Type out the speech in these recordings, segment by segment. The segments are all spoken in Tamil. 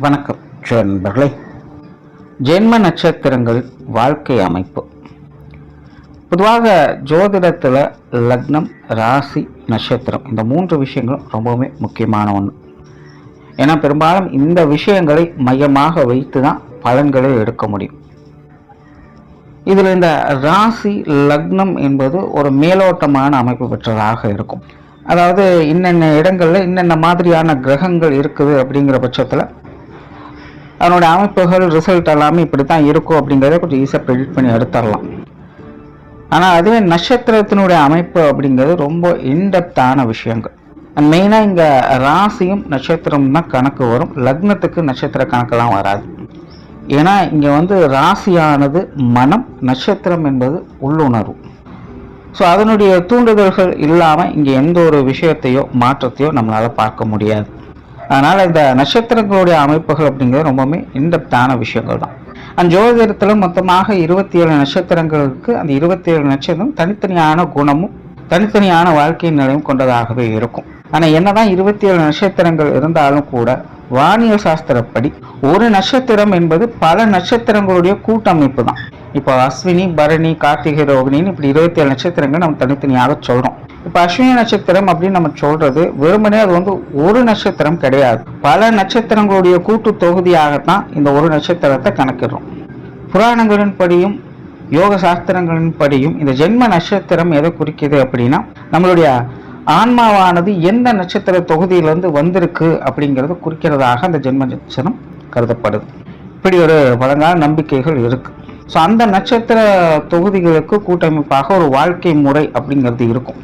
வணக்கம் நண்பர்களே. ஜென்ம நட்சத்திரங்கள் வாழ்க்கை அமைப்பு. பொதுவாக ஜோதிடத்தில் லக்னம், ராசி, நட்சத்திரம் இந்த 3 விஷயங்களும் ரொம்பவுமே முக்கியமான ஒன்று. ஏன்னா பெரும்பாலும் இந்த விஷயங்களை மையமாக வைத்து தான் பலன்களை எடுக்க முடியும். இதில் இந்த ராசி, லக்னம் என்பது ஒரு மேலோட்டமான அமைப்பு பெற்றதாக இருக்கும். அதாவது இன்னென்ன இடங்களில் இன்னென்ன மாதிரியான கிரகங்கள் இருக்குது அப்படிங்கிற பட்சத்தில் அதனுடைய அமைப்புகள், ரிசல்ட் எல்லாமே இப்படி தான் இருக்கும் அப்படிங்கிறத கொஞ்சம் ஈஸியாக ப்ரெடிக்ட் பண்ணி எடுத்துடலாம். ஆனால் அதுவே நட்சத்திரத்தினுடைய அமைப்பு அப்படிங்கிறது ரொம்ப இன்டெப்தான விஷயங்கள். மெயினாக இங்கே ராசியும் நட்சத்திரம் தான் கணக்கு வரும். லக்னத்துக்கு நட்சத்திர கணக்கெல்லாம் வராது. ஏன்னா இங்கே ராசியானது மனம், நட்சத்திரம் என்பது உள்ளுணர்வு. ஸோ அதனுடைய தூண்டுதல்கள் இல்லாமல் இங்கே எந்த ஒரு விஷயத்தையோ மாற்றத்தையோ நம்மளால் பார்க்க முடியாது. அதனால் இந்த நட்சத்திரங்களுடைய அமைப்புகள் அப்படிங்கிறது ரொம்பவுமே இன்டெப்தான விஷயங்கள் தான். அந்த ஜோதிடத்தில் மொத்தமாக 27 நட்சத்திரங்களுக்கு அந்த 27 நட்சத்திரம் தனித்தனியான குணமும் தனித்தனியான வாழ்க்கை நிலையும் கொண்டதாகவே இருக்கும். ஆனால் என்னதான் 27 நட்சத்திரங்கள் இருந்தாலும் கூட வானியல் சாஸ்திரப்படி ஒரு நட்சத்திரம் என்பது பல நட்சத்திரங்களுடைய கூட்டமைப்பு தான். இப்போ அஸ்வினி, பரணி, கார்த்திகை, ரோகிணின்னு இப்படி 27 நட்சத்திரங்கள் நம்ம தனித்தனியாக சொல்கிறோம். இப்போ அஸ்வினி நட்சத்திரம் அப்படின்னு நம்ம சொல்றது வெறுமனே அது ஒரு நட்சத்திரம் கிடையாது. பல நட்சத்திரங்களுடைய கூட்டு தொகுதியாகத்தான் இந்த ஒரு நட்சத்திரத்தை கணக்கிடுறோம். புராணங்களின் படியும் யோக சாஸ்திரங்களின் படியும் இந்த ஜென்ம நட்சத்திரம் எதை குறிக்குது அப்படின்னா நம்மளுடைய ஆன்மாவானது எந்த நட்சத்திர தொகுதியிலிருந்து வந்திருக்கு அப்படிங்கிறது குறிக்கிறதாக அந்த ஜென்ம நட்சத்திரம் கருதப்படுது. இப்படி ஒரு பழங்கால நம்பிக்கைகள் இருக்கு. ஸோ அந்த நட்சத்திர தொகுதிகளுக்கு கூட்டமைப்பாக ஒரு வாழ்க்கை முறை அப்படிங்கிறது இருக்கும்.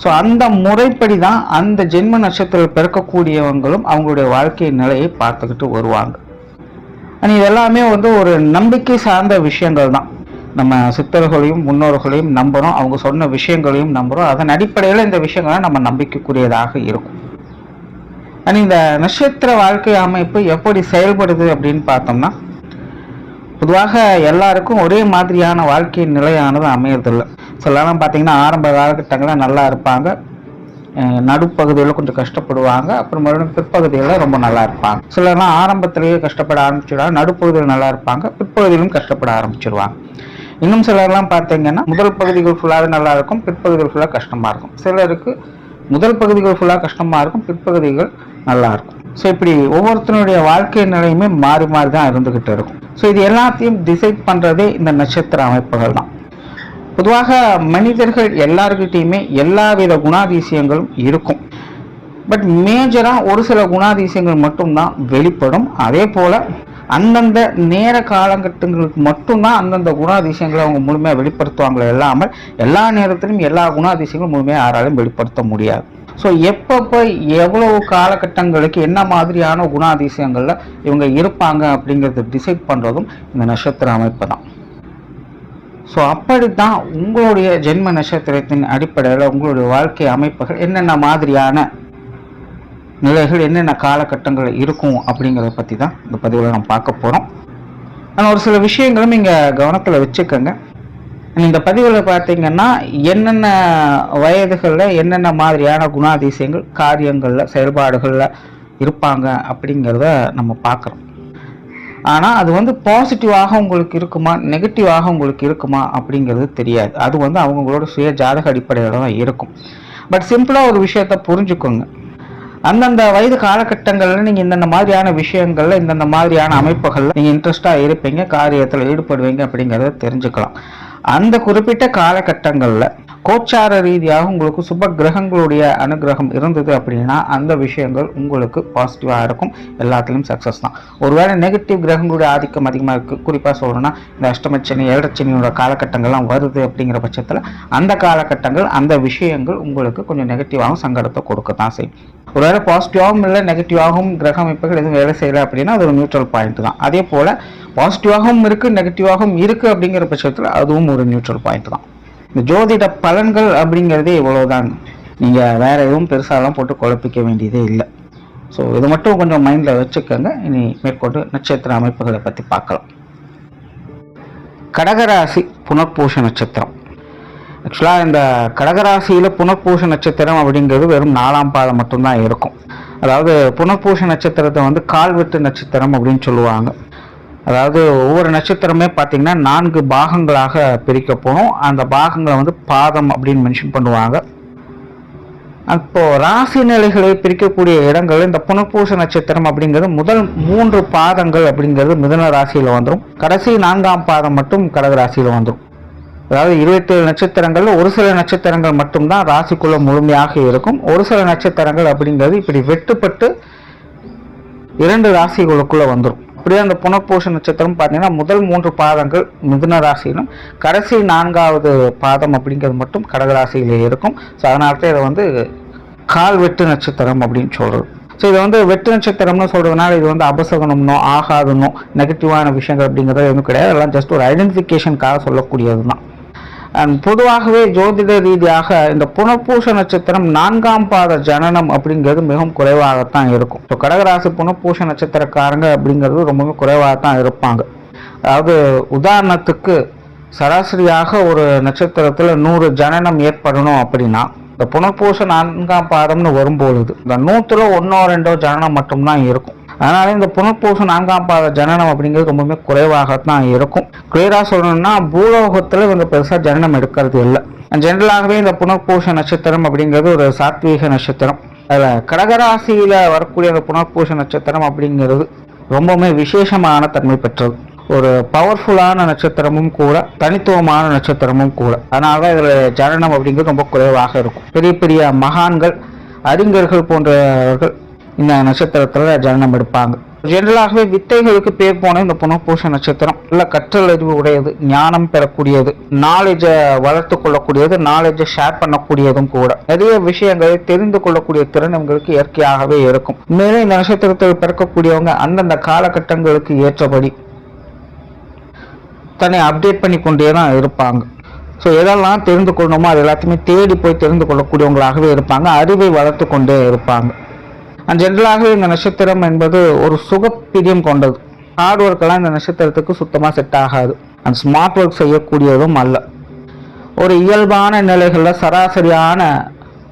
ஸோ அந்த முறைப்படி தான் அந்த ஜென்ம நட்சத்திரம் பிறக்கக்கூடியவங்களும் அவங்களுடைய வாழ்க்கை நிலையை பார்த்துக்கிட்டு வருவாங்க. இது எல்லாமே ஒரு நம்பிக்கை சார்ந்த விஷயங்கள் தான். நம்ம சித்தர்களையும் முன்னோர்களையும் நம்புகிறோம், அவங்க சொன்ன விஷயங்களையும் நம்புகிறோம். அதன் அடிப்படையில் இந்த விஷயங்கள்லாம் நம்ம நம்பிக்கைக்குரியதாக இருக்கும். இந்த நட்சத்திர வாழ்க்கை அமைப்பு எப்படி செயல்படுது அப்படின்னு பார்த்தோம்னா, பொதுவாக எல்லாருக்கும் ஒரே மாதிரியான வாழ்க்கை நிலையானது அமையறதில்லை. சிலலாம் பார்த்தீங்கன்னா ஆரம்ப காலகட்டங்களில் நல்லா இருப்பாங்க, நடுப்பகுதியில் கொஞ்சம் கஷ்டப்படுவாங்க, அப்புறம் மறுபடியும் பிற்பகுதியில் ரொம்ப நல்லா இருப்பாங்க. சிலர்லாம் ஆரம்பத்திலேயே கஷ்டப்பட ஆரம்பிச்சிடுவாங்க, நடுப்பகுதியில் நல்லா இருப்பாங்க, பிற்பகுதியிலும் கஷ்டப்பட ஆரம்பிச்சிடுவாங்க. இன்னும் சிலர்லாம் பார்த்தீங்கன்னா முதல் பகுதிகள் ஃபுல்லாகவே நல்லா இருக்கும், பிற்பகுதிகள் ஃபுல்லாக கஷ்டமாக இருக்கும். சிலருக்கு முதல் பகுதிகள் ஃபுல்லாக கஷ்டமாக இருக்கும், பிற்பகுதிகள் நல்லா இருக்கும். ஸோ இப்படி ஒவ்வொருத்தனுடைய வாழ்க்கை நிலையுமே மாறி மாறி தான் இருந்துகிட்டு இருக்கும். ஸோ இது எல்லாத்தையும் டிசைட் பண்ணுறதே இந்த நட்சத்திர அமைப்புகள் தான். பொதுவாக மனிதர்கள் எல்லாருக்கிட்டையுமே எல்லா வித குணாதிசயங்களும் இருக்கும். பட் மேஜராக ஒரு சில குணாதிசயங்கள் மட்டும்தான் வெளிப்படும். அதே போல் அந்தந்த நேர காலகட்டங்களுக்கு மட்டும்தான் அந்தந்த குணாதிசயங்களை அவங்க முழுமையாக வெளிப்படுத்துவாங்களே இல்லாமல் எல்லா நேரத்திலும் எல்லா குணாதிசயங்களும் முழுமையாக யாராலும் வெளிப்படுத்த முடியாது. ஸோ எப்பப்போ எவ்வளவு காலகட்டங்களுக்கு என்ன மாதிரியான குணாதிசயங்களில் இவங்க இருப்பாங்க அப்படிங்கிறத டிசைட் பண்ணுறதும் இந்த நட்சத்திர அமைப்பு தான். ஸோ அப்படித்தான் உங்களுடைய ஜென்ம நட்சத்திரத்தின் அடிப்படையில் உங்களுடைய வாழ்க்கை அமைப்புகள் என்னென்ன மாதிரியான நிலைகள் என்னென்ன காலகட்டங்கள் இருக்கும் அப்படிங்கிறத பற்றி தான் இந்த பதிவில் நம்ம பார்க்க போகிறோம். ஆனால் ஒரு சில விஷயங்களும் இங்கே கவனத்தில் வச்சுக்கோங்க. இந்த பதிவில் பார்த்தீங்கன்னா என்னென்ன வயதுகளில் என்னென்ன மாதிரியான குணாதிசயங்கள் காரியங்களில் செயல்பாடுகளில் இருப்பாங்க அப்படிங்கிறத நம்ம பார்க்குறோம். ஆனால் அது பாசிட்டிவாக உங்களுக்கு இருக்குமா நெகட்டிவாக உங்களுக்கு இருக்குமா அப்படிங்கிறது தெரியாது. அது அவங்களோட சுய ஜாதக அடிப்படையில் தான் இருக்கும். பட் சிம்பிளாக ஒரு விஷயத்தை புரிஞ்சுக்கோங்க. அந்தந்த வயது காலகட்டங்களில் நீங்கள் இந்தந்த மாதிரியான விஷயங்களில் இந்தந்த மாதிரியான அமைப்புகளில் நீங்கள் இன்ட்ரெஸ்டாக இருப்பீங்க, காரியத்தில் ஈடுபடுவீங்க அப்படிங்கிறத தெரிஞ்சுக்கலாம். அந்த குறிப்பிட்ட காலகட்டங்களில் கோச்சார ரீதியாக உங்களுக்கு சுப கிரகங்களுடைய அனுகிரகம் இருந்தது அப்படின்னா அந்த விஷயங்கள் உங்களுக்கு பாசிட்டிவாக இருக்கும், எல்லாத்துலேயும் சக்ஸஸ் தான். ஒருவேளை நெகட்டிவ் கிரகங்களுடைய ஆதிக்கம் அதிகமாக இருக்குது, குறிப்பாக சொல்லணும்னா இந்த அஷ்டமச்சனி, ஏழரைச்சனியோட காலகட்டங்கள்லாம் வருது அப்படிங்கிற பட்சத்தில் அந்த காலகட்டங்கள் அந்த விஷயங்கள் உங்களுக்கு கொஞ்சம் நெகட்டிவாகவும் சங்கடத்தை கொடுக்கத்தான் செய்யும். ஒருவேளை பாசிட்டிவாகவும் இல்லை நெகட்டிவாகவும் கிரக அமைப்புகள் எதுவும் வேலை செய்யலை அப்படின்னா அது ஒரு நியூட்ரல் பாயிண்ட் தான். அதே போல் பாசிட்டிவாகவும் இருக்குது நெகட்டிவாகவும் இருக்குது அப்படிங்கிற பட்சத்தில் அதுவும் ஒரு நியூட்ரல் பாயிண்ட் தான். இந்த ஜோதிட பலன்கள் அப்படிங்கிறதே இவ்வளோதாங்க. நீங்கள் வேறு எதுவும் பெருசாலாம் போட்டு குழப்பிக்க வேண்டியதே இல்லை. ஸோ இது மட்டும் கொஞ்சம் மைண்டில் வச்சுக்கோங்க. இனி மேற்கொண்டு நட்சத்திர அமைப்புகளை பற்றி பார்க்கலாம். கடகராசி புனர்பூச நட்சத்திரம். ஆக்சுவலாக இந்த கடகராசியில் புனர்பூச நட்சத்திரம் அப்படிங்கிறது வெறும் 4ஆம் பாதம் மட்டும்தான் இருக்கும். அதாவது புனர்பூச நட்சத்திரத்தை வந்து கால்வெட்டு நட்சத்திரம் அப்படின்னு சொல்லுவாங்க. அதாவது ஒவ்வொரு நட்சத்திரமே பார்த்தீங்கன்னா 4 பாகங்களாக பிரிக்கப்படும். அந்த பாகங்களை வந்து பாதம் அப்படின்னு மென்ஷன் பண்ணுவாங்க. அப்போ ராசி நிலைகளை பிரிக்கக்கூடிய இடங்கள் இந்த புனர்பூச நட்சத்திரம் அப்படிங்கிறது முதல் 3 பாதங்கள் அப்படிங்கிறது மிதுன ராசியில் வந்துடும். கடைசி 4ஆம் பாதம் மட்டும் கடக ராசியில் வந்துடும். அதாவது 27 நட்சத்திரங்கள்ல ஒரு சில நட்சத்திரங்கள் மட்டும்தான் ராசிக்குள்ள முழுமையாக இருக்கும். ஒரு சில நட்சத்திரங்கள் அப்படிங்கிறது இப்படி வெட்டுப்பட்டு 2 ராசிகளுக்குள்ள வந்துடும். அப்படியே அந்த புனர்பூச நட்சத்திரம் பார்த்தீங்கன்னா முதல் 3 பாதங்கள் மிதுன ராசியிலும் கடைசி 4ஆவது பாதம் அப்படிங்கிறது மட்டும் கடகராசியிலே இருக்கும். ஸோ அதனால தான் இதை வந்து கால்வெட்டு நட்சத்திரம் அப்படின்னு சொல்றது. ஸோ இதை வந்து வெட்டு நட்சத்திரம்னு சொல்றதுனால இது வந்து அபசகனம்னோ ஆகாதுன்னோ நெகட்டிவான விஷயங்கள் அப்படிங்கிறது எதுவும் கிடையாது. அதெல்லாம் ஜஸ்ட் ஒரு ஐடென்டிஃபிகேஷனுக்காக சொல்லக்கூடியது தான். பொதுவாகவே ஜோதிட ரீதியாக இந்த புனர்பூச நட்சத்திரம் 4ஆம் பாத ஜனனம் அப்படிங்கிறது மிகவும் குறைவாகத்தான் இருக்கும். ஸோ கடகராசி புனர்பூச நட்சத்திரக்காரங்க அப்படிங்கிறது ரொம்பவே குறைவாகத்தான் இருப்பாங்க. அதாவது உதாரணத்துக்கு சராசரியாக ஒரு நட்சத்திரத்தில் 100 ஜனனம் ஏற்படணும் அப்படின்னா இந்த புனர்பூச 4ஆம் பாதம்னு வரும்பொழுது இந்த 100ல் 1 2 ஜனனம் மட்டும்தான் இருக்கும். அதனால இந்த புனர்பூச 4ஆம் பாத ஜனனம் அப்படிங்கிறது ரொம்பவே குறைவாகத்தான் இருக்கும். கிளியரா சொல்லணும்னா பூலோகத்துல இவங்க பெருசா ஜனனம் எடுக்கிறது இல்லை. ஜெனரலாகவே இந்த புனர்பூச நட்சத்திரம் அப்படிங்கிறது ஒரு சாத்வீக நட்சத்திரம். அதுல கடகராசியில வரக்கூடிய அந்த புனர்பூச நட்சத்திரம் அப்படிங்கிறது ரொம்பவுமே விசேஷமான தன்மை பெற்றது. ஒரு பவர்ஃபுல்லான நட்சத்திரமும் கூட, தனித்துவமான நட்சத்திரமும் கூட. அதனால இதுல ஜனனம் அப்படிங்கிறது ரொம்ப குறைவாக இருக்கும். பெரிய பெரிய மகான்கள், அறிஞர்கள் போன்றவர்கள் இந்த நட்சத்திரத்துல ஜனனம் எடுப்பாங்க. ஜெனரலாகவே வித்தைகளுக்கு பேர் போன இந்த புனர்பூச நட்சத்திரம் நல்ல கற்றல் அறிவு உடையது, ஞானம் பெறக்கூடியது, நாலேஜை வளர்த்து கொள்ளக்கூடியது, நாலேஜை ஷேர் பண்ணக்கூடியதும் கூட. நிறைய விஷயங்களை தெரிந்து கொள்ளக்கூடிய திறன் இவங்களுக்கு இயற்கையாகவே இருக்கும். மேலும் இந்த நட்சத்திரத்தில் பிறக்கக்கூடியவங்க அந்தந்த காலகட்டங்களுக்கு ஏற்றபடி தன்னை அப்டேட் பண்ணி கொண்டே தான் இருப்பாங்க. ஸோ எதெல்லாம் தெரிந்து கொள்ளணுமோ அது எல்லாத்தையுமே தேடி போய் தெரிந்து கொள்ளக்கூடியவங்களாகவே இருப்பாங்க. அறிவை வளர்த்து கொண்டே இருப்பாங்க. ஜென்ரலாகவே இந்த நட்சத்திரம் என்பது ஒரு சுகப்பிரியம் கொண்டது. ஹார்ட் ஒர்க்கெல்லாம் இந்த நட்சத்திரத்துக்கு சுத்தமாக செட் ஆகாது. அந்த ஸ்மார்ட் ஒர்க் செய்யக்கூடியதும் அல்ல. ஒரு இயல்பான நிலைகளில் சராசரியான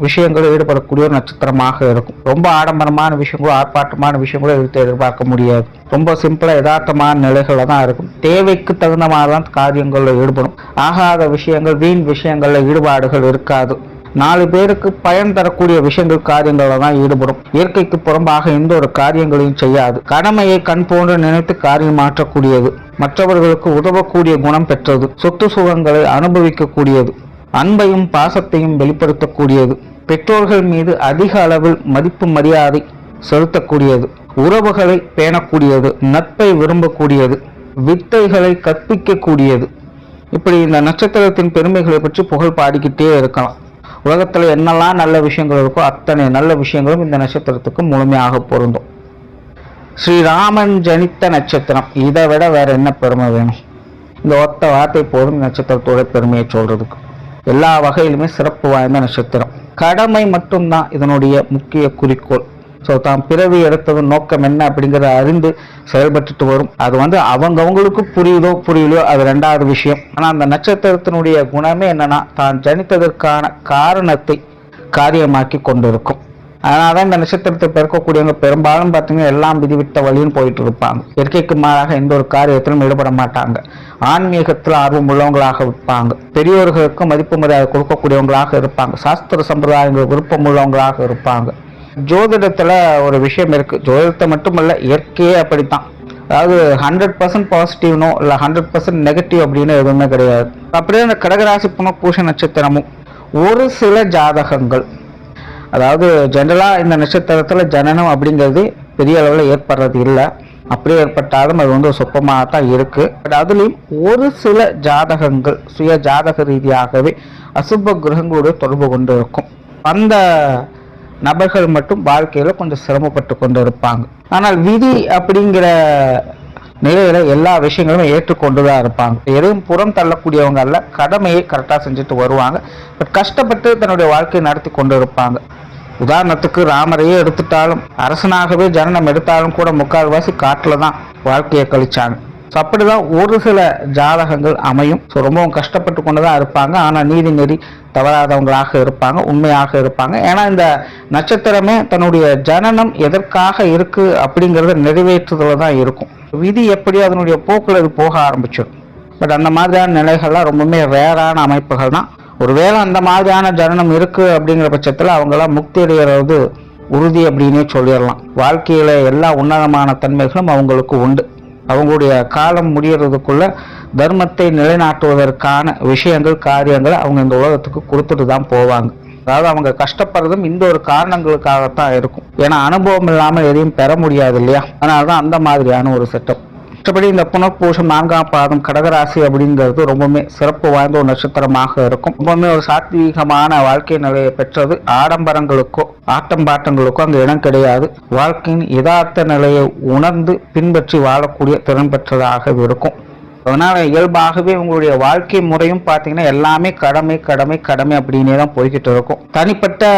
விஷயங்கள் ஈடுபடக்கூடிய ஒரு நட்சத்திரமாக இருக்கும். ரொம்ப ஆடம்பரமான விஷயங்களோ ஆர்ப்பாட்டமான விஷயங்களோ எதிர்பார்க்க முடியாது. ரொம்ப சிம்பிளாக யதார்த்தமான நிலைகளில் தான் இருக்கும். தேவைக்கு தகுந்த மாதிரி தான் காரியங்களில் ஈடுபடும். ஆகாத விஷயங்கள், வீண் விஷயங்களில் ஈடுபாடுகள் இருக்காது. 4 பேருக்கு பயன் தரக்கூடிய விஷயங்கள், காரியங்கள தான் ஈடுபடும். இயற்கைக்கு புறம்பாக எந்த ஒரு காரியங்களையும் செய்யாது. கடமையை கண் போன்று நினைத்து காரியம் மாற்றக்கூடியது. மற்றவர்களுக்கு உதவக்கூடிய குணம் பெற்றது. சொத்து சுகங்களை அனுபவிக்கக்கூடியது. அன்பையும் பாசத்தையும் வெளிப்படுத்தக்கூடியது. பெற்றோர்கள் மீது அதிக அளவில் மதிப்பு மரியாதை செலுத்தக்கூடியது. உறவுகளை பேணக்கூடியது. நட்பை விரும்பக்கூடியது. வித்தைகளை கற்பிக்கக்கூடியது. இப்படி இந்த நட்சத்திரத்தின் பெருமைகளை பற்றி புகழ் பாடிக்கிட்டே இருக்கலாம். உலகத்துல என்னெல்லாம் நல்ல விஷயங்கள் இருக்கோ அத்தனை நல்ல விஷயங்களும் இந்த நட்சத்திரத்துக்கு முழுமையாக பொருந்தும். ஸ்ரீராமன் ஜனித்த நட்சத்திரம், இதை விட வேற என்ன பெருமை வேணும்? இந்த ஒத்த வார்த்தை போதும் நட்சத்திரத்தோட பெருமையை சொல்றதுக்கு. எல்லா வகையிலுமே சிறப்பு வாய்ந்த நட்சத்திரம். கடமை மட்டும்தான் இதனுடைய முக்கிய குறிக்கோள். ஸோ தான் பிறவி எடுத்தது நோக்கம் என்ன அப்படிங்கிறத அறிந்து செயல்பட்டுட்டு வரும். அது வந்து அவங்கவுங்களுக்கு புரியலையோ அது 2வது விஷயம். ஆனால் அந்த நட்சத்திரத்தினுடைய குணமே என்னன்னா தான் ஜனித்ததற்கான காரணத்தை காரியமாக்கி கொண்டிருக்கும். அதனால தான் இந்த நட்சத்திரத்தை பிறக்கக்கூடியவங்க பெரும்பாலும் பார்த்தீங்கன்னா எல்லாம் விதிவிட்ட வழியும் போயிட்டு இருப்பாங்க. இயற்கைக்கு மாறாக எந்த ஒரு காரியத்திலும் ஈடுபட மாட்டாங்க. ஆன்மீகத்தில் ஆர்வம் உள்ளவங்களாக இருப்பாங்க. பெரியோர்களுக்கு மதிப்பு மரியாதை கொடுக்கக்கூடியவங்களாக இருப்பாங்க. சாஸ்திர சம்பிரதாயங்கள் விருப்பம் உள்ளவங்களாக இருப்பாங்க. ஜோதிடத்துல ஒரு விஷயம் இருக்கு. ஜோதிடத்தை மட்டுமல்ல, இயற்கையே அப்படித்தான். அதாவது 100% பாசிட்டிவ்னோ இல்லை 100% நெகட்டிவ் அப்படின்னு எதுவுமே கிடையாது. அப்படியே அந்த கடகராசி புனர்பூச நட்சத்திரமும் ஒரு சில ஜாதகங்கள், அதாவது ஜெனரலாக இந்த நட்சத்திரத்தில் ஜனனம் அப்படிங்கிறது பெரிய அளவில் ஏற்படுறது இல்லை. அப்படியே ஏற்பட்டாலும் அது வந்து சொப்பமாக தான் இருக்குது. பட் அதுலேயும் ஒரு சில ஜாதகங்கள் சுய ஜாதக ரீதியாகவே அசுப கிரகங்களோடு தொடர்பு கொண்டு இருக்கும். அந்த நபர்கள் மட்டும் வாழ்க்கையில் கொஞ்சம் சிரமப்பட்டு கொண்டு இருப்பாங்க. ஆனால் விதி அப்படிங்கிற நிலையில எல்லா விஷயங்களும் ஏற்றுக்கொண்டு தான் இருப்பாங்க. எதுவும் புறம் தள்ளக்கூடியவங்க அல்ல. கடமையை கரெக்டாக செஞ்சுட்டு வருவாங்க. பட் கஷ்டப்பட்டு தன்னுடைய வாழ்க்கையை நடத்தி கொண்டு இருப்பாங்க. உதாரணத்துக்கு ராமரையே எடுத்துட்டாலும், அரசனாகவே ஜனனம் எடுத்தாலும் கூட முக்கால்வாசி காட்டில் தான் வாழ்க்கையை கழிச்சாங்க. ஸோ அப்படிதான் ஒரு சில ஜாதகங்கள் அமையும். ஸோ ரொம்பவும் கஷ்டப்பட்டு கொண்டு தான் இருப்பாங்க, ஆனால் நீதி நெறி தவறாதவங்களாக இருப்பாங்க, உண்மையாக இருப்பாங்க. ஏன்னா இந்த நட்சத்திரமே தன்னுடைய ஜனனம் எதற்காக இருக்கு அப்படிங்கிறத நிறைவேற்றுதல தான் இருக்கும். விதி எப்படியோ அதனுடைய போக்கில் இது போக ஆரம்பிச்சிடும். பட் அந்த மாதிரியான நிலைகள்லாம் ரொம்பவுமே ரேரான அமைப்புகள் தான். ஒருவேளை அந்த மாதிரியான ஜனனம் இருக்கு அப்படிங்கிற பட்சத்தில் அவங்களாம் முக்தி அடைகிறது உறுதி அப்படின்னே சொல்லிடலாம். வாழ்க்கையில எல்லா உன்னதமான தன்மைகளும் அவங்களுக்கு உண்டு. அவங்களுடைய காலம் முடியறதுக்குள்ள தர்மத்தை நிலைநாட்டுவதற்கான விஷயங்கள் காரியங்கள் அவங்க இந்த உலகத்துக்கு கொடுத்துட்டு தான் போவாங்க. அதாவது அவங்க கஷ்டப்படுறதும் இந்த ஒரு காரணங்களுக்காகத்தான் இருக்கும். ஏன்னா அனுபவம் இல்லாமல் எதையும் பெற முடியாது இல்லையா? அதனாலதான் அந்த மாதிரியான ஒரு செட்டப். மற்றபடி இந்த புனர்பூசம் 4ஆம் பாதம் கடகராசி அப்படிங்கிறது ரொம்பவுமே சிறப்பு வாய்ந்த ஒரு நட்சத்திரமாக இருக்கும். ரொம்பவுமே ஒரு சாத்வீகமான வாழ்க்கை நிலையை பெற்றது. ஆடம்பரங்களுக்கோ ஆட்டம்பாட்டங்களுக்கோ அங்கே இடம் கிடையாது. வாழ்க்கையின் யதார்த்த நிலையை உணர்ந்து பின்பற்றி வாழக்கூடிய திறன் பெற்றதாக இருக்கும். அதனால இயல்பாகவே உங்களுடைய வாழ்க்கை முறையும் பார்த்தீங்கன்னா எல்லாமே கடமை கடமை கடமை அப்படின்னே தான் போய்கிட்டு இருக்கும். தனிப்பட்ட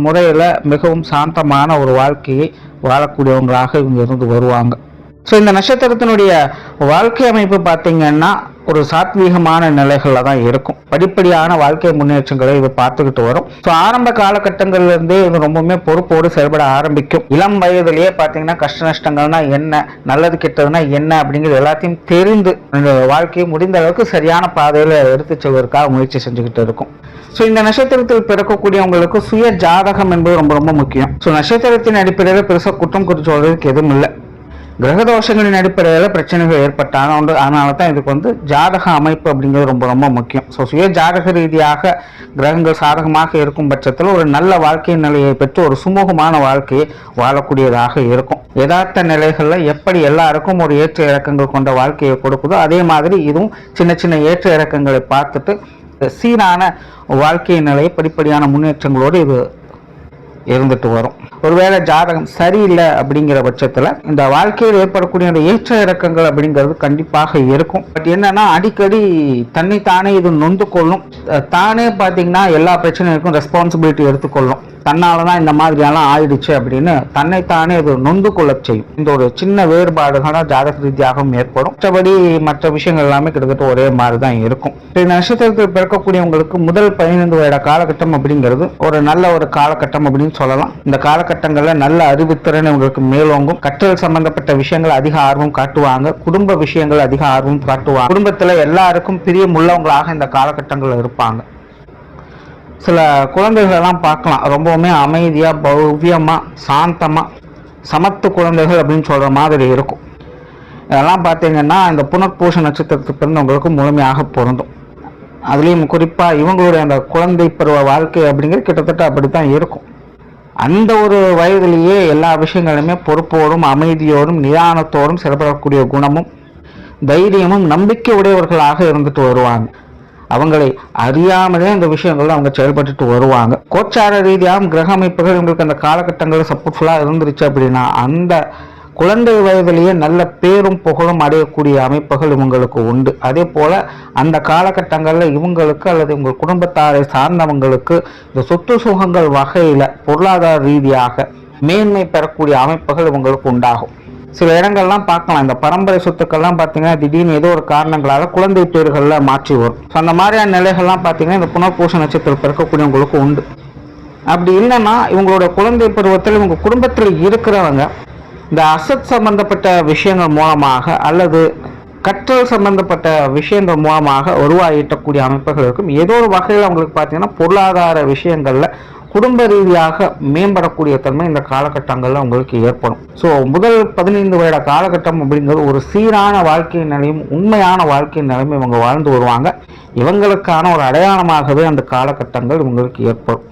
முறையில் மிகவும் சாந்தமான ஒரு வாழ்க்கையை வாழக்கூடியவங்களாக இவங்க இருந்து வருவாங்க. ஸோ இந்த நட்சத்திரத்தினுடைய வாழ்க்கை அமைப்பு பார்த்தீங்கன்னா ஒரு சாத்வீகமான நிலைகளில் தான் இருக்கும். படிப்படியான வாழ்க்கை முன்னேற்றங்களை இது பார்த்துக்கிட்டு வரும். ஸோ ஆரம்ப காலகட்டங்கள்லேருந்தே இது ரொம்பவுமே பொறுப்போடு செயல்பட ஆரம்பிக்கும். இளம் வயதிலேயே பார்த்தீங்கன்னா கஷ்ட நஷ்டங்கள்னா என்ன, நல்லது கெட்டதுன்னா என்ன அப்படிங்கிறது எல்லாத்தையும் தெரிந்து வாழ்க்கையை முடிந்த அளவுக்கு சரியான பாதையில் எடுத்து செல்வதற்காக முயற்சி செஞ்சுக்கிட்டு இருக்கும். ஸோ இந்த நட்சத்திரத்தில் பிறக்கக்கூடியவங்களுக்கு சுய ஜாதகம் என்பது ரொம்ப ரொம்ப முக்கியம். ஸோ நட்சத்திரத்தின் அடிப்படையில் பெருசாக குற்றம் குறித்து சொல்றதுக்கு எதுவும் இல்லை. கிரகதோஷங்களின் அடிப்படையில் பிரச்சனைகள் ஏற்பட்டாங்க உண்டு. அதனால தான் இதுக்கு ஜாதக அமைப்பு அப்படிங்கிறது ரொம்ப ரொம்ப முக்கியம். ஸோ சுய ஜாதக ரீதியாக கிரகங்கள் சாதகமாக இருக்கும் பட்சத்தில் ஒரு நல்ல வாழ்க்கை நிலையை பெற்று ஒரு சுமூகமான வாழ்க்கையை வாழக்கூடியதாக இருக்கும். யதார்த்த நிலைகளில் எப்படி எல்லாருக்கும் ஒரு ஏற்ற இறக்கங்கள் கொண்ட வாழ்க்கையை கொடுக்குதோ அதே மாதிரி இதுவும் சின்ன சின்ன ஏற்ற இறக்கங்களை பார்த்துட்டு சீரான வாழ்க்கை நிலையை படிப்படியான முன்னேற்றங்களோடு இது இருந்துட்டு வரும். ஒருவேளை ஜாதகம் சரியில்லை அப்படிங்கிற பட்சத்தில் இந்த வாழ்க்கையில் ஏற்படக்கூடிய அந்த ஏற்ற இறக்கங்கள் அப்படிங்கிறது கண்டிப்பாக இருக்கும். பட் என்னன்னா அடிக்கடி தன்னைத்தானே இது நொந்து கொள்ளும். தானே பார்த்தீங்கன்னா எல்லா பிரச்சனைகளுக்கும் ரெஸ்பான்சிபிலிட்டி எடுத்துக்கொள்ளும். தன்னால தான் இந்த மாதிரியெல்லாம் ஆயிடுச்சு அப்படின்னு தன்னைத்தானே இது நொந்து கொள்ள செய்யும். இந்த ஒரு சின்ன வேறுபாடுகளாக ஜாதக ரீதியாகவும் ஏற்படும். மற்றபடி மற்ற விஷயங்கள் எல்லாமே கிட்டத்தட்ட ஒரே மாதிரி தான் இருக்கும். இந்த நட்சத்திரத்தில் பிறக்கக்கூடியவங்களுக்கு முதல் 15 வருட காலகட்டம் அப்படிங்கிறது ஒரு நல்ல ஒரு காலகட்டம் அப்படின்னு சொல்லலாம். இந்த காலகட்டங்களில் நல்ல அறிவுத்திறன் இவங்களுக்கு மேலோங்கும். கற்றல் சம்பந்தப்பட்ட விஷயங்கள் அதிக ஆர்வம் காட்டுவாங்க. குடும்ப விஷயங்கள் அதிக ஆர்வம் காட்டுவாங்க. குடும்பத்தில் எல்லாருக்கும் பிரியம் உள்ளவங்களாக இந்த காலகட்டங்கள் இருப்பாங்க. சில குழந்தைகளெல்லாம் பார்க்கலாம், ரொம்பவுமே அமைதியாக பவ்யமாக சாந்தமாக சமத்து குழந்தைகள் அப்படின்னு சொல்கிற மாதிரி இருக்கும். இதெல்லாம் பார்த்தீங்கன்னா இந்த புனர்பூச நட்சத்திரத்துக்கு பிறந்தவங்களுக்கு முழுமையாக பொருந்தும். அதுலேயும் குறிப்பாக இவங்களுடைய அந்த குழந்தை பருவ வாழ்க்கை அப்படிங்கிறது கிட்டத்தட்ட அப்படித்தான் இருக்கும். அந்த ஒரு வயதிலேயே எல்லா விஷயங்களுமே பொறுப்போடும் அமைதியோடும் நிதானத்தோடும் செயல்படக்கூடிய குணமும் தைரியமும் நம்பிக்கை உடையவர்களாக இருந்துட்டு வருவாங்க. அவங்களை அறியாமலே அந்த விஷயங்கள்ல அவங்க செயல்பட்டு வருவாங்க. கோச்சார ரீதியாகவும் கிரக அமைப்புகள் உங்களுக்கு அந்த காலகட்டங்களில் சப்போர்ட்ஃபுல்லாக இருந்துருச்சு அப்படின்னா அந்த குழந்தை வயதிலேயே நல்ல பேரும் புகழும் அடையக்கூடிய அமைப்புகள் இவங்களுக்கு உண்டு. அதே போல அந்த காலகட்டங்களில் இவங்களுக்கு அல்லது உங்கள் குடும்பத்தாரை சார்ந்தவங்களுக்கு இந்த சொத்து சுகங்கள் வகையில் பொருளாதார ரீதியாக மேன்மை பெறக்கூடிய அமைப்புகள் இவங்களுக்கு உண்டாகும். சில இடங்கள்லாம் பார்க்கலாம், இந்த பரம்பரை சொத்துக்கள்லாம் பார்த்தீங்கன்னா திடீர்னு ஏதோ ஒரு காரணங்களால் குழந்தை பேர்களில் மாற்றி வரும். ஸோ அந்த மாதிரியான நிலைகள்லாம் பார்த்தீங்கன்னா இந்த புனர்பூச நட்சத்திரம் பிறக்கக்கூடியவங்களுக்கு உண்டு. அப்படி இல்லைன்னா இவங்களோட குழந்தை பருவத்தில் இவங்க குடும்பத்தில் இருக்கிறவங்க இந்த அசட் சம்பந்தப்பட்ட விஷயங்கள் மூலமாக அல்லது கற்றல் சம்பந்தப்பட்ட விஷயங்கள் மூலமாக உருவாகிட்டக்கூடிய அமைப்புகள் இருக்கும். ஏதோ ஒரு வகையில் அவங்களுக்கு பார்த்தீங்கன்னா பொருளாதார விஷயங்களில் குடும்ப ரீதியாக மேம்படக்கூடிய தன்மை இந்த காலகட்டங்களில் உங்களுக்கு ஏற்படும். ஸோ முதல் 15 வருட காலகட்டம் அப்படிங்கிறது ஒரு சீரான வாழ்க்கை நிலையும் உண்மையான வாழ்க்கை நிலையும் இவங்க வாழ்ந்து வருவாங்க. இவங்களுக்கான ஒரு அடையாளமாகவே அந்த காலகட்டங்கள் இவங்களுக்கு ஏற்படும்.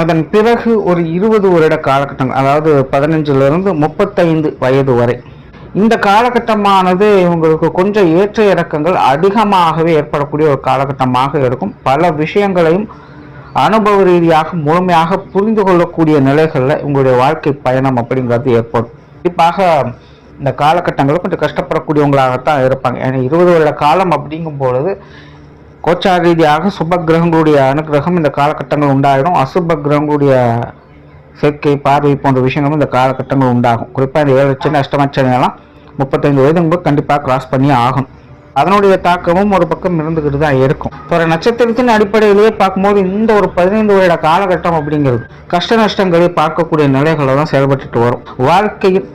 அதன் பிறகு ஒரு 20 வருட காலகட்டங்கள், அதாவது 15 to 35 வயது வரை இந்த காலகட்டமானது இவங்களுக்கு கொஞ்சம் ஏற்ற இறக்கங்கள் அதிகமாகவே ஏற்படக்கூடிய ஒரு காலகட்டமாக இருக்கும். பல விஷயங்களையும் அனுபவ ரீதியாக முழுமையாக புரிந்து கொள்ளக்கூடிய நிலைகளில் உங்களுடைய வாழ்க்கை பயணம் அப்படிங்கிறது ஏற்படும். குறிப்பாக இந்த காலகட்டங்களில் கொஞ்சம் கஷ்டப்படக்கூடியவங்களாகத்தான் இருப்பாங்க. ஏன்னா 20 வருட காலம் அப்படிங்கும் பொழுது கோச்சார ரீதியாக சுப கிரகங்களுடைய அனுகிரகம் இந்த காலகட்டங்கள் உண்டாயிடும். அசுப கிரகங்களுடைய சேர்க்கை பார்வை போன்ற விஷயங்களும் இந்த காலகட்டங்கள் உண்டாகும். குறிப்பாக இந்த 7 லட்சம் அஷ்டமச்சனையெல்லாம் 35 வயதுங்கும்போது கண்டிப்பாக கிராஸ் பண்ணி ஆகும். அதனுடைய தாக்கமும் ஒரு பக்கம் இருந்துகிட்டு தான் இருக்கும். ஒரு நட்சத்திரத்தின் அடிப்படையிலேயே பார்க்கும்போது இந்த ஒரு 15 வருட காலகட்டம் அப்படிங்கிறது கஷ்ட நஷ்டங்களை பார்க்கக்கூடிய நிலைகளை தான் செயல்பட்டு வரும். வாழ்க்கையில்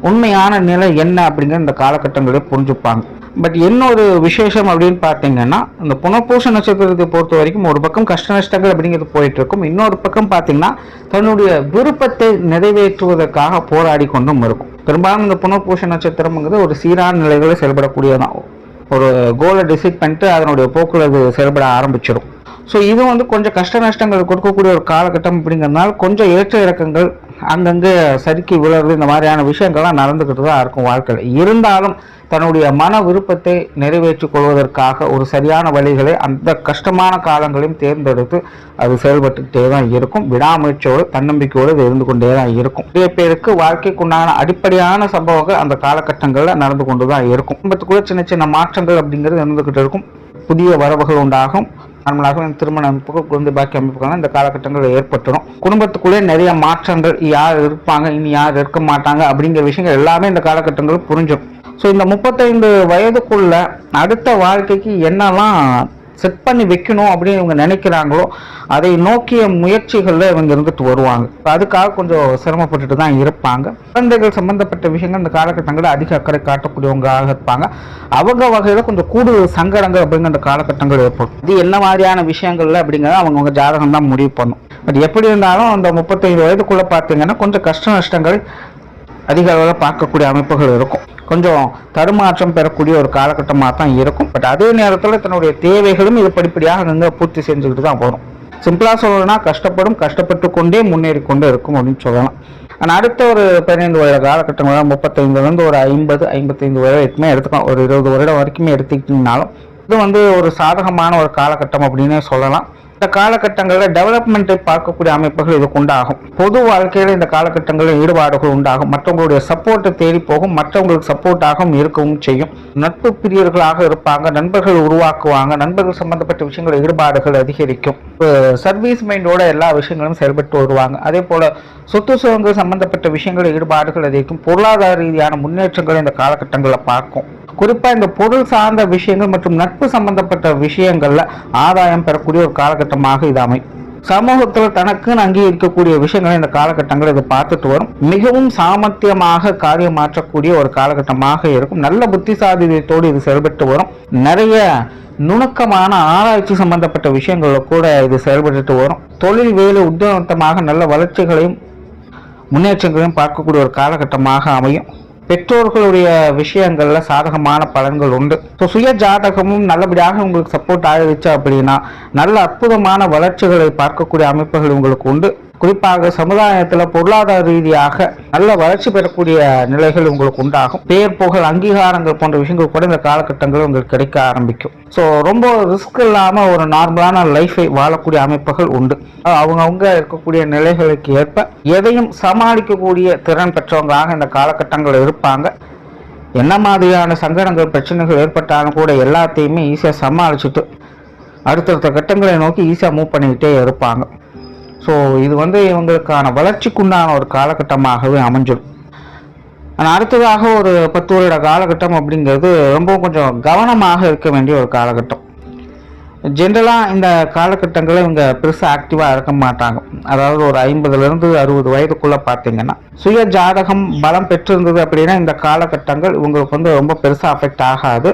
உண்மையான நிலை என்ன அப்படிங்கிற இந்த காலகட்டங்களே புரிஞ்சுப்பாங்க. பட் இன்னொரு விசேஷம் அப்படின்னு பார்த்தீங்கன்னா, இந்த புனர்பூச நட்சத்திரத்தை பொறுத்த வரைக்கும் ஒரு பக்கம் கஷ்ட நஷ்டங்கள் அப்படிங்கிறது போயிட்டு இருக்கும். இன்னொரு பக்கம் பார்த்தீங்கன்னா தன்னுடைய விருப்பத்தை நிறைவேற்றுவதற்காக போராடி கொண்டும் இருக்கும். பெரும்பாலும் இந்த புனர்பூச நட்சத்திரம்ங்கிறது ஒரு சீரான நிலைகளை செயல்படக்கூடியதான். ஒரு கோலை டிசைட் பண்ணிட்டு அதனுடைய போக்குல அது செயல்பட ஆரம்பிச்சிடும். ஸோ இது வந்து கொஞ்சம் கஷ்ட நஷ்டங்கள் கொடுக்கக்கூடிய ஒரு காலகட்டம் அப்படிங்கிறதுனால கொஞ்சம் ஏற்ற இறக்கங்கள் அங்கங்கே சறுக்கி விழுறது இந்த மாதிரியான விஷயங்கள்லாம் நடந்துக்கிட்டு தான் இருக்கும் வாழ்க்கையில். இருந்தாலும் தன்னுடைய மன விருப்பத்தை நிறைவேற்றிக் கொள்வதற்காக ஒரு சரியான வழிகளை அந்த கஷ்டமான காலங்களையும் தேர்ந்தெடுத்து அது செயல்பட்டுக்கிட்டே தான் இருக்கும். விடாமுயற்சியோடு தன்னம்பிக்கையோடு இது இருந்து கொண்டே தான் இருக்கும். நிறைய பேருக்கு வாழ்க்கைக்குண்டான அடிப்படையான சம்பவங்கள் அந்த காலகட்டங்களில் நடந்து கொண்டு தான் இருக்கும். குடும்பத்துக்குள்ள சின்ன சின்ன மாற்றங்கள் அப்படிங்கிறது இருந்துகிட்டு இருக்கும். புதிய வரவுகள் உண்டாகும். நார்மலாக திருமண அமைப்புகள், குழந்தை பாக்கிய அமைப்புகள் இந்த காலகட்டங்களில் ஏற்பட்டுடும். குடும்பத்துக்குள்ளே நிறைய மாற்றங்கள், யார் இருப்பாங்க இனி யார் இருக்க மாட்டாங்க அப்படிங்கிற விஷயங்கள் எல்லாமே இந்த காலகட்டங்களில் புரிஞ்சிடும். ஸோ இந்த 35 வயதுக்குள்ள அடுத்த வாழ்க்கைக்கு என்னெல்லாம் செட் பண்ணி வைக்கணும் அப்படின்னு இவங்க நினைக்கிறாங்களோ அதை நோக்கிய முயற்சிகளில் இவங்க இருந்துட்டு வருவாங்க. அதுக்காக கொஞ்சம் சிரமப்பட்டுட்டு தான் இருப்பாங்க. குழந்தைகள் சம்பந்தப்பட்ட விஷயங்கள் இந்த காலகட்டங்களில் அதிக அக்கறை காட்டக்கூடியவங்களாக இருப்பாங்க. அவங்க வகையில் கொஞ்சம் கூடுதல் சங்கடங்கள் அப்படிங்கிற அந்த காலகட்டங்கள் ஏற்படும். இது என்ன மாதிரியான விஷயங்கள்ல அப்படிங்கிறத அவங்கவுங்க ஜாதகம் தான் முடிவு பண்ணும். பட் எப்படி இருந்தாலும் அந்த 35 வயதுக்குள்ள பார்த்தீங்கன்னா கொஞ்சம் கஷ்ட நஷ்டங்கள் அதிக அளவில் பார்க்கக்கூடிய அமைப்புகள் இருக்கும். கொஞ்சம் தடுமாற்றம் பெறக்கூடிய ஒரு காலகட்டமாக தான் இருக்கும். பட் அதே நேரத்தில் தன்னுடைய தேவைகளும் இது படிப்படியாக அங்கே பூர்த்தி செஞ்சுக்கிட்டு தான் போகும். சிம்பிளாக சொல்லணும்னா கஷ்டப்பட்டு கொண்டே முன்னேறி கொண்டே இருக்கும் அப்படின்னு சொல்லலாம். ஆனால் அடுத்த ஒரு 15 வருட காலகட்டங்கள் 35 ஒரு 50-55 வரைக்குமே எடுத்துக்கலாம். ஒரு 20 வருடம் வரைக்குமே எடுத்துக்கிட்டீங்கனாலும் இது வந்து ஒரு சாதகமான ஒரு காலகட்டம் அப்படின்னே சொல்லலாம். இந்த காலகட்டங்களில் டெவலப்மெண்ட்டை பார்க்கக்கூடிய அமைப்புகள் இதுக்கு உண்டாகும். பொது வாழ்க்கையில் இந்த காலகட்டங்களில் ஈடுபாடுகள் உண்டாகும். மற்றவங்களுடைய சப்போர்ட்டை தேடி போகும். மற்றவங்களுக்கு சப்போர்ட்டாகவும் இருக்கவும் செய்யும். நட்பு பிரியர்களாக இருப்பாங்க. நண்பர்கள் உருவாக்குவாங்க. நண்பர்கள் சம்பந்தப்பட்ட விஷயங்கள் ஈடுபாடுகள் அதிகரிக்கும். சர்வீஸ் மைண்டோட எல்லா விஷயங்களும் செயல்பட்டு வருவாங்க. அதே போல சொத்து சுகங்கள் சம்பந்தப்பட்ட விஷயங்கள் ஈடுபாடுகள் அதிகரிக்கும். பொருளாதார ரீதியான முன்னேற்றங்களை இந்த காலகட்டங்களில் பார்க்கும். குறிப்பாக இந்த பொருள் சார்ந்த விஷயங்கள் மற்றும் நட்பு சம்பந்தப்பட்ட விஷயங்கள்ல ஆதாயம் பெறக்கூடிய ஒரு காலகட்டமாக இது அமையும். சமூகத்தில் தனக்குன்னு அங்கீகரிக்கக்கூடிய விஷயங்களை இந்த காலகட்டங்கள் இது பார்த்துட்டு வரும். மிகவும் சாமர்த்தியமாக காரியம் மாற்றக்கூடிய ஒரு காலகட்டமாக இருக்கும். நல்ல புத்திசாலித்தோடு இது செயல்பட்டு வரும். நிறைய நுணுக்கமான ஆராய்ச்சி சம்பந்தப்பட்ட விஷயங்கள கூட இது செயல்பட்டு வரும். தொழில் வேலை உத்தியோகமாக நல்ல வளர்ச்சிகளையும் முன்னேற்றங்களையும் பார்க்கக்கூடிய ஒரு காலகட்டமாக அமையும். பெற்றோர்களுடைய விஷயங்கள்ல சாதகமான பலன்கள் உண்டு. ஸோ சுய ஜாதகமும் நல்லபடியாக உங்களுக்கு சப்போர்ட் ஆகிடுச்சு அப்படின்னா நல்ல அற்புதமான வளர்ச்சிகளை பார்க்கக்கூடிய அமைப்புகள் உங்களுக்கு உண்டு. குறிப்பாக சமுதாயத்தில் பொருளாதார ரீதியாக நல்ல வளர்ச்சி பெறக்கூடிய நிலைகள் உங்களுக்கு உண்டாகும். பேர் புகழ் அங்கீகாரங்கள் போன்ற விஷயங்கள் கூட இந்த காலகட்டங்கள் உங்களுக்கு கிடைக்க ஆரம்பிக்கும். ஸோ ரொம்ப ரிஸ்க் இல்லாமல் ஒரு நார்மலான லைஃபை வாழக்கூடிய அமைப்புகள் உண்டு. அவங்கவுங்க இருக்கக்கூடிய நிலைகளுக்கு ஏற்ப எதையும் சமாளிக்கக்கூடிய திறன் பெற்றவங்களாக இந்த காலகட்டங்கள் இருப்பாங்க. என்ன மாதிரியான சங்கடங்கள் பிரச்சனைகள் ஏற்பட்டாலும் கூட எல்லாத்தையுமே ஈஸியாக சமாளிச்சுட்டு அடுத்தடுத்த கட்டங்களை நோக்கி ஈஸியாக மூவ் பண்ணிக்கிட்டே இருப்பாங்க. ஸோ இது வந்து இவங்களுக்கான வளர்ச்சிக்குண்டான ஒரு காலகட்டமாகவே அமைஞ்சிடும். ஆனால் அடுத்ததாக ஒரு 10 வருட காலகட்டம் அப்படிங்கிறது ரொம்ப கொஞ்சம் கவனமாக இருக்க வேண்டிய ஒரு காலகட்டம். ஜென்ரலாக இந்த காலகட்டங்களில் இவங்க பெருசாக ஆக்டிவாக இருக்க மாட்டாங்க. அதாவது ஒரு 50 to 60 வயதுக்குள்ளே பார்த்தீங்கன்னா சுய ஜாதகம் பலம் பெற்றிருந்தது அப்படின்னா இந்த காலகட்டங்கள் இவங்களுக்கு வந்து ரொம்ப பெருசாக அஃபெக்ட் ஆகாது.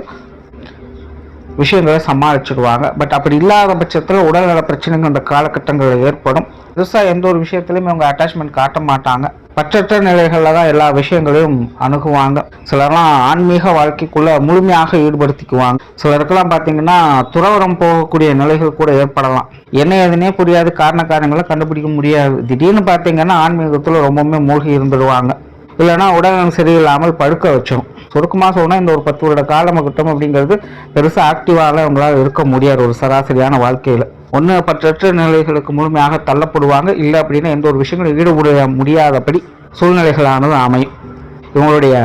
விஷயங்களை சமாளிச்சுடுவாங்க. பட் அப்படி இல்லாத பட்சத்தில் உடல்நல பிரச்சனைகள் இந்த காலகட்டங்களில் ஏற்படும். பெருசாக எந்த ஒரு விஷயத்துலையும் இவங்க அட்டாச்மெண்ட் காட்ட மாட்டாங்க. பற்றற்ற நிலைகளில் தான் எல்லா விஷயங்களையும் அணுகுவாங்க. சிலர்லாம் ஆன்மீக வாழ்க்கைக்குள்ளே முழுமையாக ஈடுபடுத்திக்குவாங்க. சிலருக்கெல்லாம் பார்த்தீங்கன்னா துறவரம் போகக்கூடிய நிலைகள் கூட ஏற்படலாம். என்ன எதுனே புரியாது, காரணங்களை கண்டுபிடிக்க முடியாது. திடீர்னு பார்த்தீங்கன்னா ஆன்மீகத்தில் ரொம்பவுமே மூழ்கி இருந்துடுவாங்க. இல்லைன்னா உடல்நலம் சரியில்லாமல் படுக்க வச்சிடும். சுருக்கமாக சொன்னால் இந்த ஒரு 10 வருட காலகட்டம் அப்படிங்கிறது பெருசாக ஆக்டிவாக அவங்களால இருக்க முடியாது. ஒரு சராசரியான வாழ்க்கையில் ஒன்று பற்றற்ற நிலைகளுக்கு முழுமையாக தள்ளப்படுவாங்க. இல்லை அப்படின்னா எந்த ஒரு விஷயங்களும் ஈடுபட முடியாதபடி சூழ்நிலைகளானது அமையும். இவங்களுடைய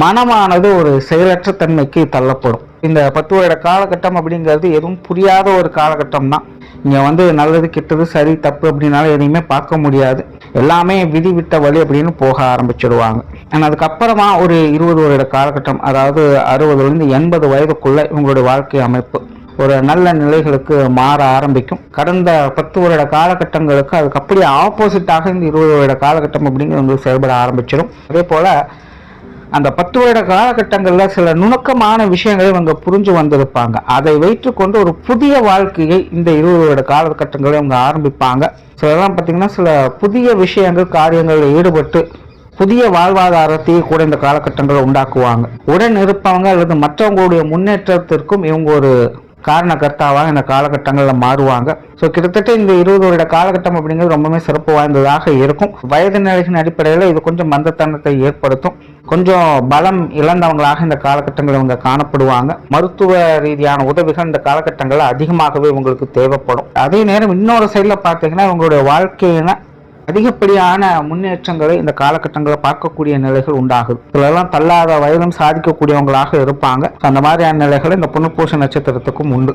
மனமானது ஒரு செயலற்ற தன்மைக்கு தள்ளப்படும். இந்த 10 வருட காலகட்டம் அப்படிங்கிறது எதுவும் புரியாத ஒரு காலகட்டம் தான். இங்கே நல்லது கெட்டது சரி தப்பு அப்படின்னாலும் எதையுமே பார்க்க முடியாது. எல்லாமே விதி விட்ட வழி அப்படின்னு போக ஆரம்பிச்சிடுவாங்க. ஆனால் அதுக்கப்புறமா ஒரு 20 வருட காலகட்டம், அதாவது 60லேருந்து 80 வயதுக்குள்ள இவங்களுடைய வாழ்க்கை அமைப்பு ஒரு நல்ல நிலைகளுக்கு மாற ஆரம்பிக்கும். கடந்த 10 வருட காலகட்டங்களுக்கு அதுக்கு அப்படியே ஆப்போசிட்டாக இந்த 20 வருட காலகட்டம் அப்படிங்கிறது செயல்பட ஆரம்பிச்சிடும். அதே போல் அந்த 10 வருட காலகட்டங்களில் சில நுணுக்கமான விஷயங்களை இவங்க புரிஞ்சு வந்திருப்பாங்க. அதை வைத்துக்கொண்டு ஒரு புதிய வாழ்க்கையை இந்த 20 வருட காலகட்டங்களை இவங்க ஆரம்பிப்பாங்க. சிலலாம் பார்த்தீங்கன்னா சில புதிய விஷயங்கள் காரியங்களில் ஈடுபட்டு புதிய வாழ்வாதாரத்தையே கூட இந்த காலகட்டங்களை உண்டாக்குவாங்க. உடன் இருப்பவங்க அல்லது மற்றவங்களுடைய முன்னேற்றத்திற்கும் இவங்க ஒரு காரணகர்த்தாவாக இந்த காலகட்டங்களில் மாறுவாங்க. ஸோ கிட்டத்தட்ட இந்த 20 வருட காலகட்டம் அப்படிங்கிறது ரொம்பவே சிறப்பு வாய்ந்ததாக இருக்கும். வயது நிலையின் அடிப்படையில் இது கொஞ்சம் மந்தத்தனத்தை ஏற்படுத்தும். கொஞ்சம் பலம் இழந்தவங்களாக இந்த காலகட்டங்களில் இவங்க காணப்படுவாங்க. மருத்துவ ரீதியான உதவிகள் இந்த காலகட்டங்களில் அதிகமாகவே இவங்களுக்கு தேவைப்படும். அதே நேரம் இன்னொரு சைடில் பார்த்தீங்கன்னா இவங்களுடைய வாழ்க்கையின அதிகப்படியான முன்னேற்றங்களை இந்த காலகட்டங்களில் பார்க்கக்கூடிய நிலைகள் உண்டாகுது. சிலரெல்லாம் தள்ளாத வயதும் சாதிக்கக்கூடியவங்களாக இருப்பாங்க. அந்த மாதிரியான நிலைகள் இந்த புனர்பூச நட்சத்திரத்துக்கும் உண்டு.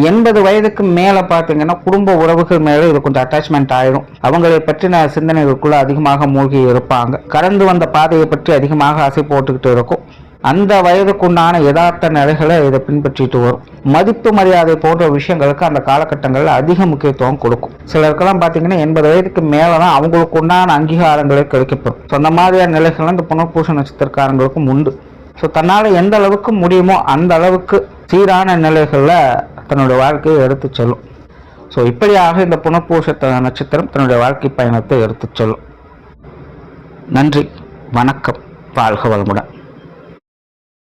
80 வயதுக்கு மேலே பார்த்தீங்கன்னா குடும்ப உறவுகள் மேலே இது கொஞ்சம் அட்டாச்மெண்ட் ஆயிடும். அவங்களை பற்றின சிந்தனைகளுக்குள்ள அதிகமாக மூழ்கி இருப்பாங்க. கடந்து வந்த பாதையை பற்றி அதிகமாக ஆசை போட்டுக்கிட்டு இருக்கும். அந்த வயதுக்குண்டான யதார்த்த நிலைகளை இதை பின்பற்றிட்டு வரும். மதிப்பு மரியாதை போன்ற விஷயங்களுக்கு அந்த காலகட்டங்களில் அதிக முக்கியத்துவம் கொடுக்கும். சிலருக்கெல்லாம் பார்த்தீங்கன்னா 80 வயதுக்கு மேலே தான் அவங்களுக்கு உண்டான அங்கீகாரங்களே கிடைக்கப்படும். ஸோ அந்த மாதிரியான நிலைகள்லாம் இந்த புனர்பூச நட்சத்திரக்காரங்களுக்கும் உண்டு. ஸோ தன்னால் எந்த அளவுக்கு முடியுமோ அந்த அளவுக்கு சீரான நிலைகளில் தன்னுடைய வாழ்க்கையை எடுத்து செல்லும். ஸோ இப்படியாக இந்த புனர்பூச நட்சத்திரம் தன்னுடைய வாழ்க்கை பயணத்தை எடுத்து செல்லும். நன்றி, வணக்கம், வாழ்க வளமுடன்.